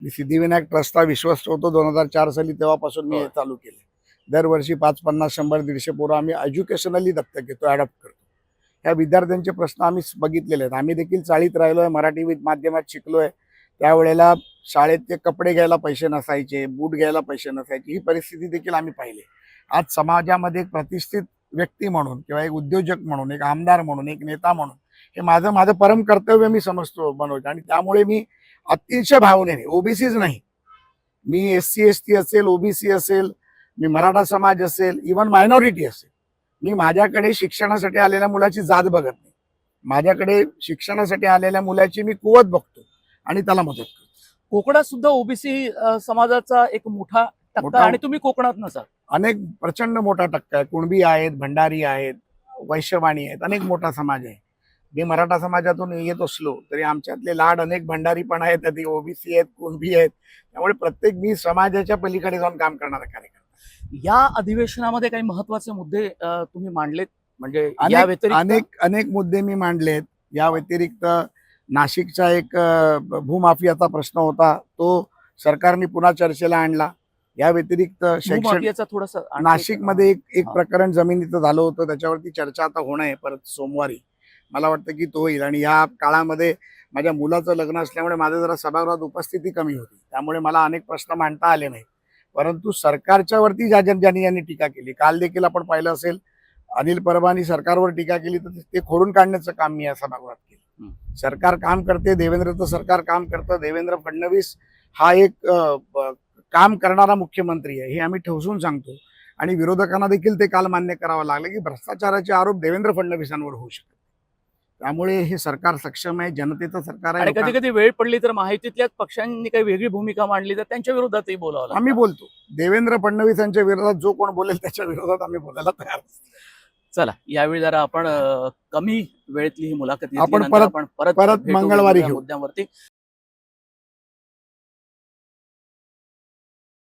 मी सिद्धिविनायक ट्रस्टचा विश्वास ठेवतो 2004 साली, तेव्हापासून मी हे चालू केले. दरवर्षी 5, 50, 100, 150 पोरं आम्ही एज्युकेशनली दत्तक घेतो, अडॉप्ट करतो. ह्या विद्यार्थ्यांचे प्रश्न आम्ही बघितलेले आहेत. आम्ही देखील चाळीत राहिलोय, मराठी माध्यमात शिकलोय. त्यावेळेला शाळेत ते कपडे घ्यायला पैसे नसायचे, बूट घ्यायला पैसे नसायचे. ही परिस्थिती देखील आम्ही पाहिली. आज समाजामध्ये एक प्रतिष्ठित व्यक्ती म्हणून किंवा एक उद्योजक म्हणून, एक आमदार म्हणून, एक नेता म्हणून हे माझं परम कर्तव्य मी समजतो मनोज. आणि त्यामुळे मी अतिशय भावनेने, ओबीसीच नाही, मी SC ST असेल, ओबीसी असेल, मी मराठा समाज असेल, इव्हन मायनॉरिटी असेल, मी माझ्याकडे शिक्षणासाठी आलेल्या मुलाची जात बघत नाही. माझ्याकडे शिक्षणासाठी आलेल्या मुलाची मी कुवत बघतो आणि त्याला मदत करतो. कोकणात सुद्धा ओबीसी समाजाचा एक मोठा टक्का, आणि तुम्ही कोकणात नसाल. अनेक प्रचंड मोठा टक्का आहे. कुणबी आहेत, भंडारी आहेत, वैश्यवाणी आहेत, अनेक मोठा समाज आहे. मी मराठा समाजातून येत असलो तरी आमच्यातले लाड अनेक भंडारी पण आहेत, ते ओबीसी आहेत, कुणबी आहेत. त्यामुळे प्रत्येक मी समाजाच्या पलीकडे जाऊन काम करणारा कार्यकर्ता. या अधिवेशनामध्ये काही महत्वाचे मुद्दे तुम्ही मांडलेत, म्हणजे या व्यतिरिक्त अनेक मुद्दे मी मांडलेत. या व्यतिरिक्त नाशिकचा एक भूमाफियाचा प्रश्न होता, तो सरकारने पुन्हा चर्चेला आणला. या व्यतिरिक्त भूमाफियाचा थोडासा नाशिकमध्ये एक प्रकरण जमिनीचं झालं होतं, त्याच्यावरती चर्चा आता होणं आहे परत सोमवारी. मला वाटतं की तो होईल. आणि या काळामध्ये माझ्या मुलाचं लग्न असल्यामुळे माझं जरा सभागृहात उपस्थिती कमी होती, त्यामुळे मला अनेक प्रश्न मांडता आले नाही. परंतु सरकारच्या वरती ज्यांनी यांनी टीका केली, काल देखील आपण पाहिलं असेल, अनिल परबांनी सरकारवर टीका केली, तर ते खोडून काढण्याचं काम मी या सभागृहात केलं. सरकार काम करते, देवेंद्रचं सरकार काम करतं. देवेंद्र फडणवीस हा एक काम करणारा मुख्यमंत्री आहे, हे आम्ही ठेवून सांगतो. आणि विरोधकांना देखील ते काल मान्य करावं लागलं की भ्रष्टाचाराचे आरोप देवेंद्र फडणवीसांवर होऊ शकतात. त्यामुळे हे सरकार सक्षम आहे, जनतेचं सरकार आहे. आणि कधी कधी वेळ पडली तर महायुतीतल्याच पक्षांनी काही वेगळी भूमिका मांडली तर त्यांच्या विरोधातही बोलावं लागतं. आम्ही बोलतो. देवेंद्र फडणवीसांच्या विरोधात जो कोण बोलेल त्याच्या विरोधात आम्ही बोलायला तयार असतो. चला, यावेळी जरा आपण कमी वेळेतली ही मुलाखत आपण परत मंगळवारी घेऊ मुद्द्यावरती.